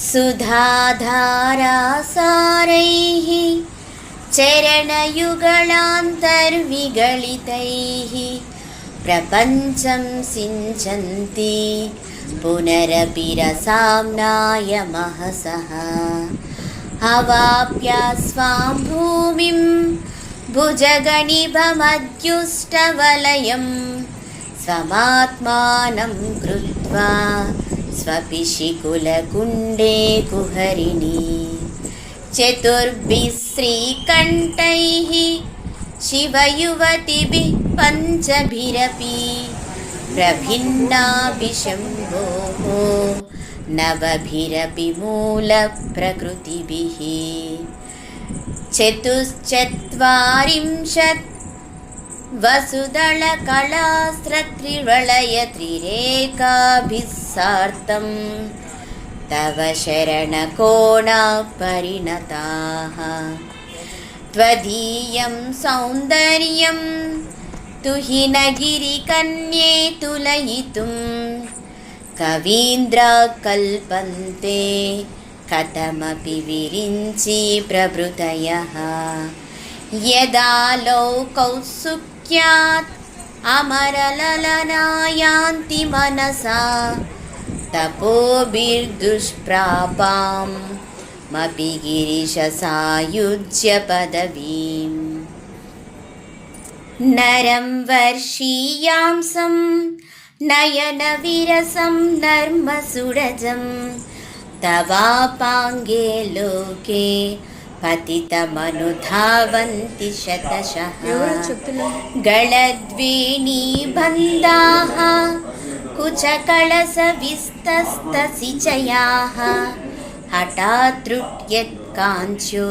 सुधाधारासारैः चरणयुगलान्तर्विगलितैः प्रपञ्चं सिञ्चन्ति पुनरपि रसाम्नाय महसः अवाप्यास्वां भूमिं भुजगणिभमद्युष्टवलयं स्वमात्मानं कृत्वा स्वपिशिकुलकुण्डे कुहरिणी चतुर्भिः श्रीकण्ठैः शिवयुवतिभिः पञ्चभिरपि प्रभिन्नाभिः शम्भोः नवभिरपि मूलप्रकृतिभिः चतुश्चत्वारिंशत् वसुदलकलास्रत्रिवलय त्रिरेकाभिः सार्धं तव शरणकोणाः परिणताः त्वदीयं सौन्दर्यं तुहिनगिरिकन्ये तुलयितुं कवीन्द्राः कल्पन्ते कथमपि विरिञ्चि प्रभृतयः यदा लौकौत्सुक्यात् अमरललनायान्ति मनसा तपोभिर्दुष्प्रापामपि गिरिशसायुज्य पदवीं नरं वर्षीयांसं नयनविरसं नर्मसुरजं तवापाङ्गे लोके पतितमनुधावन्ति शतशः गलद्वेणीबन्धाः कुचकलशविस्तस्तसिचयाः हठात्त्रुट्यत्काञ्चो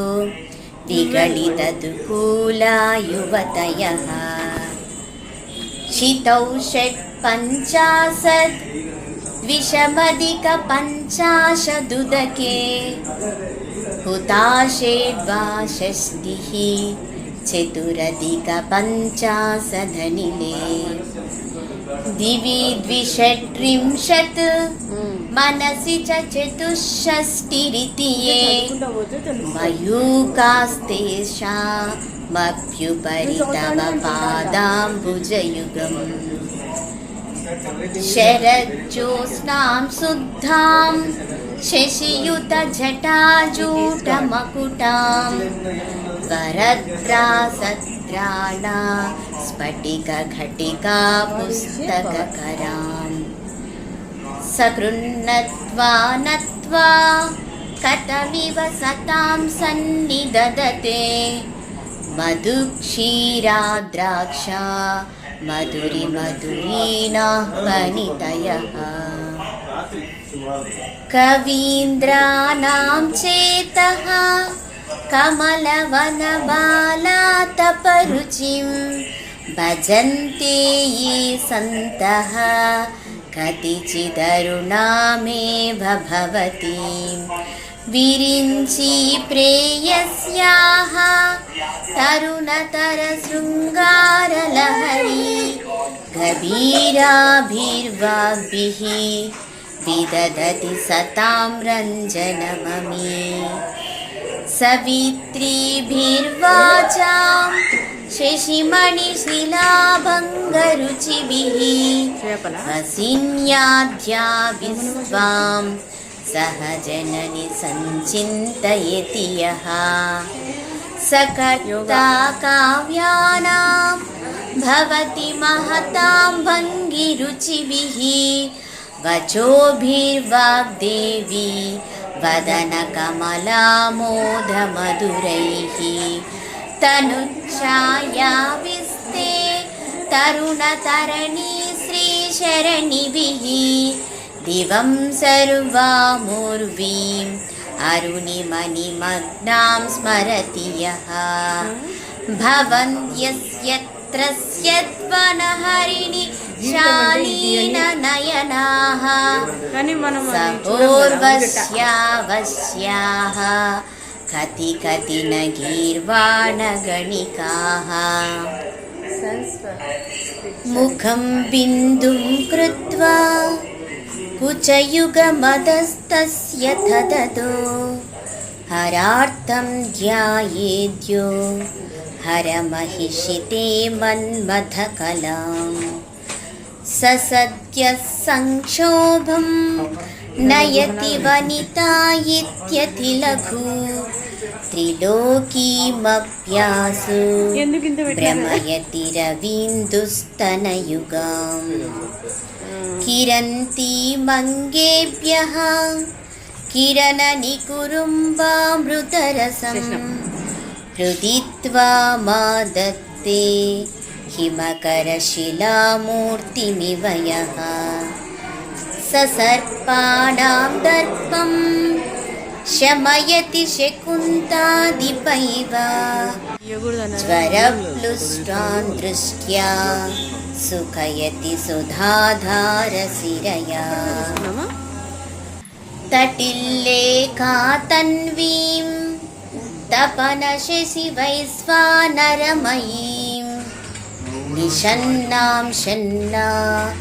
विगलितदुकूला युवतयः शितौ षट्पञ्चाशत् द्विशमधिकपञ्चाशदुदके हुताशे द्वाषष्टिः चतुरधिकपञ्चाशदनिले दिवि द्विषट्त्रिंशत् मनसि च चतुष्षष्टिरिति ये मयूखास्तेषामप्युपरि तव पादाम्बुजयुगम् शरज्योत्स्नां शुद्धां शशियुतजटाजूटमकुटां वरद्रासद्राणा स्फटिकघटिका पुस्तककरां सकृन्नत्वा नत्वा कथमिव सतां सन्निदधते मधुक्षीराद्राक्षा मधुरिमधुरीणाः पनितयः कवीन्द्राणां चेतः कमलवनबालातपरुचिं भजन्ते ये सन्तः कतिचिदरुणामेव भवतीं विरिञ्चि प्रेयस्याः तरुणतरशृङ्गारलहरी गभीराभिर्वाग्भिः विदधति सतां रञ्जनममी सवित्रीभिर्वाचां शशिमणिशिलाभङ्गरुचिभिः हसिन्याद्याभिस्वां सहजननि सञ्चिन्तयति यः सकर्ता काव्यानां भवति महतां भङ्गिरुचिभिः वचोभिर्वाग्देवी वदनकमलामोदमधुरैः तनुच्छायाविस्ते तरुणतरणी श्रीशरणिभिः दिवं सर्वामुर्वीम् अरुणिमणिमग्नां स्मरति यः भवन्त्यस्य वनहरिणि शालीननयनाः सपूर्वस्यावस्याः कति कति न गीर्वाणगणिकाः मुखं बिन्दुं कृत्वा कुचयुगमदस्तस्य तदतो हरार्थं ध्यायेद्यो हरमहिषिते मन्मथकलाम् स सद्यः संक्षोभं नयति वनिता इत्यतिलघु त्रिलोकीमप्यासु भ्रमयति रवीन्दुस्तनयुगाम् किरन्तीमङ्गेभ्यः किरणनिकुरुम्बामृतरसं हृदित्वा मादत्ते हिमकरशिलामूर्तिमिव यः ससर्पाणां दर्पं शमयति शकुन्तादिपैव ज्वरप्लुष्टान् दृष्ट्या सुखयति सुधाधारसिरया तटिल्लेखातन्वीं तपनशसि वैश्वानरमयीं निषन्नां शन्नामप्युपरि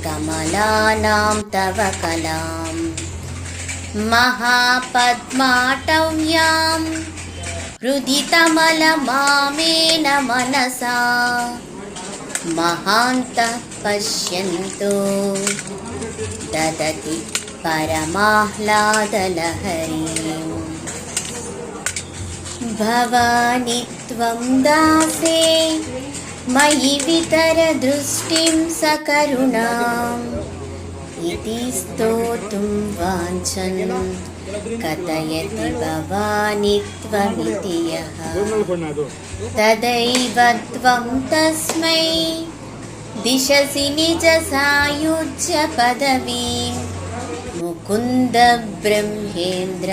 कमलानां तव कलां महापद्माटव्यां हृदितमलमामेन मनसा महान्तः पश्यन्तो ददति परमाह्लादलहरीं भवानि त्वं दासे मयि वितरदृष्टिं सकरुणाम् इति स्तोतुं वाञ्छन् कथयति भवानि त्वमिति यः तदैव त्वं तस्मै दिशसि निजसायुज्य पदवीं मुकुन्द ब्रह्मेन्द्र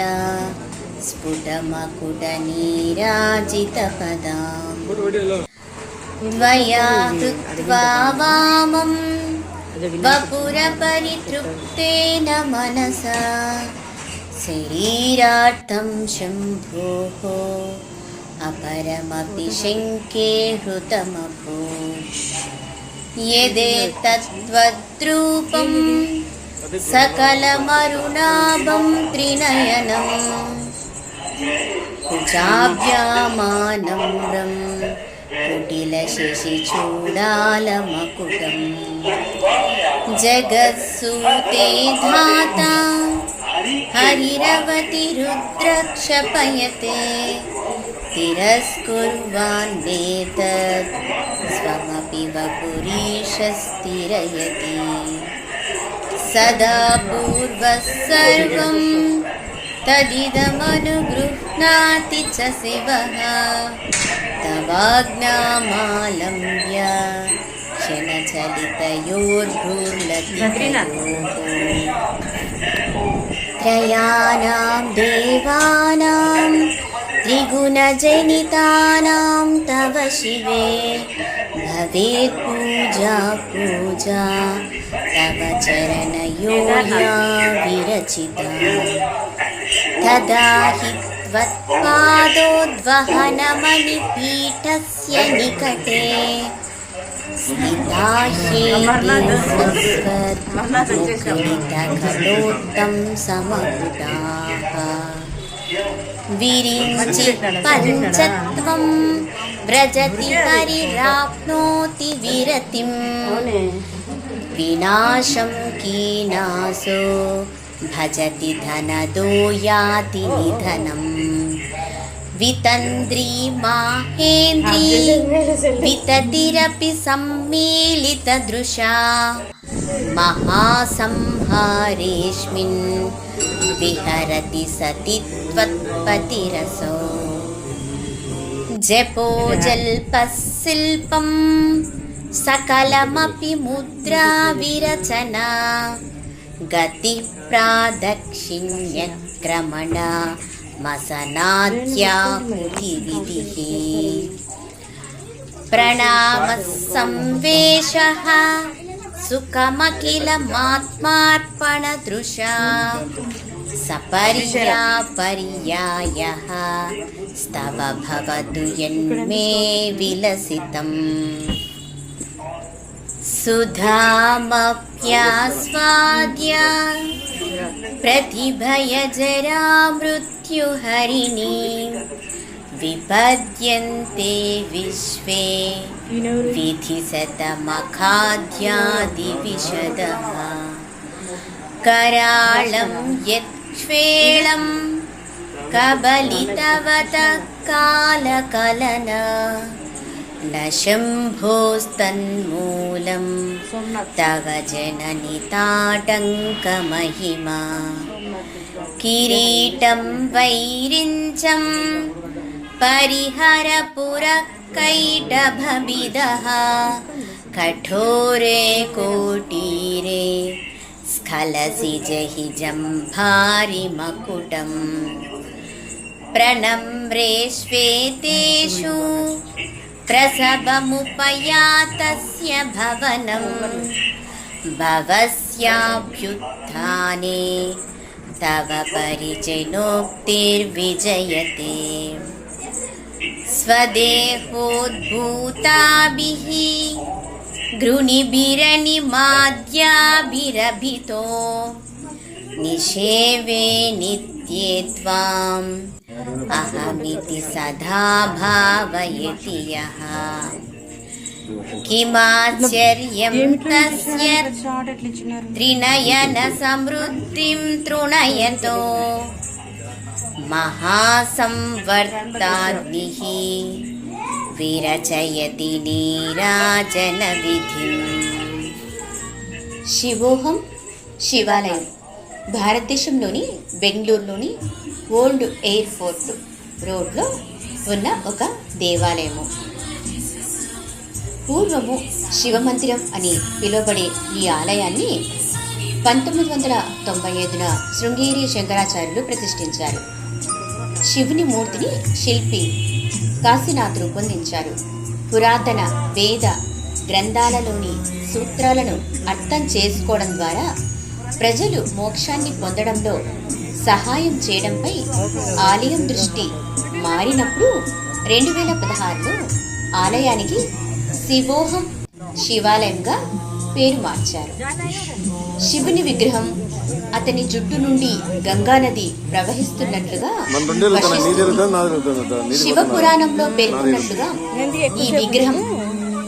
स्फुटमकुटनीराजितपदां त्वया हृत्वा वामं वपुरपरितृप्तेन मनसा शरीरार्थं शम्भोः अपरमपि शङ्के हृतमपो यदेतत्त्वद्रूपं सकलमरुणाभं त्रिनयनं कुचाभ्यामानम्रं कुटिलशशिचूडालमकुटं जगत्सूते धाता हरिरवतिरुद्रक्षपयते तिरस्कुर्वान्नेतत् स्वमपि वपुरीशस्तिरयति सदा पूर्वः सर्वं तदिदमनुगृह्णाति च शिवः तवाज्ञामालम्ब्य क्षणचलितयोर्भूर्लतितयोः त्रयाणां देवानां त्रिगुणजनितानां तव शिवे भवेत् पूजा पूजा तव चरणयोर्या विरचिता तदा हि त्वत्पादोद्वहनमणिपीठस्य निकटे स्थिता ह्येतिस्वस्वद्मुखरितखलोत्तं समकुटाः विरिञ्चि पञ्चत्वं व्रजति हरिराप्नोति विरतिं विनाशं कीनासो भजति धनदो याति निधनम् वितन्द्री माहेन्द्री विततिरपि सम्मीलितदृशा महासंहारेऽस्मिन् विहरति सति त्वत्पतिरसो जपो जल्पशिल्पं सकलमपि मुद्रा विरचना गतिप्रादक्षिण्यक्रमणा मसनाद्याहुतिविधिः प्रणामसंवेशः सुखमखिलमात्मार्पणदृशा सपर्यापर्यायः स्तव भवतु यन्मे विलसितम् सुधामप्यास्वाद्य प्रतिभयजरा मृत्युहरिणी विपद्यन्ते विश्वे विधिशतमखाद्यादिविशदः कराळं यच्छ्वेळं कबलितवतः कालकलन न शम्भोस्तन्मूलं तव जननिताटङ्कमहिमा किरीटं वैरिञ्चं परिहरपुरकैटभविदः कठोरे कोटीरे स्खलसि जहि जम्भारिमकुटम् प्रणम्रे श्वेतेषु प्रसवमुपयातस्य भवनं भवस्याभ्युत्थाने तव परिजनोक्तिर्विजयते स्वदेहोद्भूताभिः गृणिभिरनिमाद्याभिरभितो निषेवे नित्ये त्वाम् अहमिति सदा भावयति यः किमाश्चर्यं तस्य त्रिनयनसमृद्धिं तृणयतो महासंवर्ताग्निः विरचयति नीराजनविधिम् శివోహం శివాలయం భారతదేశంలోని బెంగళూరులోని ఓల్డ్ ఎయిర్పోర్ట్ రోడ్లో ఉన్న ఒక దేవాలయము. పూర్వము శివమందిరం అని పిలువబడే ఈ ఆలయాన్ని 1995న శృంగేరి శంకరాచార్యులు ప్రతిష్ఠించారు. శివుని మూర్తిని శిల్పి కాశీనాథ్ రూపొందించారు. పురాతన వేద గ్రంథాలలోని సూత్రాలను అర్థం చేసుకోవడం ద్వారా ప్రజలు మోక్షాన్ని పొందడంలో సహాయం చేయడంపై ఆలయం దృష్టి మారినప్పుడు 2016లో ఆలయానికి శివోహం శివాలయంగా పేరు మార్చారు. శివుని విగ్రహం అతని జుట్టు నుండి గంగానది ప్రవహిస్తున్నట్లుగా శివ పురాణంలో పేర్కొన్నట్లుగా ఈ విగ్రహం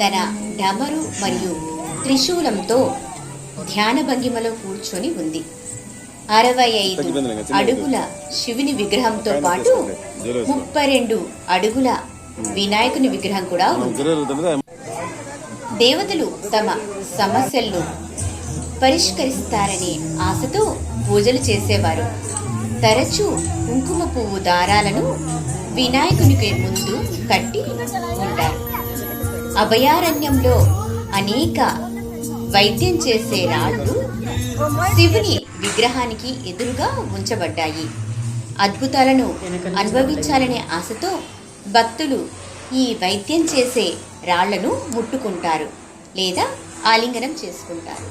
తన డమరు మరియు త్రిశూలంతో ధ్యాన భంగిమలో కూర్చొని ఉంది. 65 అడుగుల శివుని విగ్రహంతో పాటు 32 అడుగుల వినాయకుని విగ్రహం కూడా ఉంది. దేవతలు తమ సమస్యలను పరిష్కరిస్తారనే ఆశతో పూజలు చేసేవారు. తరచూ కుంకుమ పువ్వు దారాలను వినాయకునికి ముందు కట్టి ఉంటారు. అభయారణ్యంలో అనేక వైద్యం చేసే రాళ్ళు శివుని విగ్రహానికి ఎదురుగా ఉంచబడ్డాయి. అద్భుతాలను అనుభవించాలనే ఆశతో భక్తులు ఈ వైద్యం చేసే రాళ్లను ముట్టుకుంటారు లేదా ఆలింగనం చేసుకుంటారు.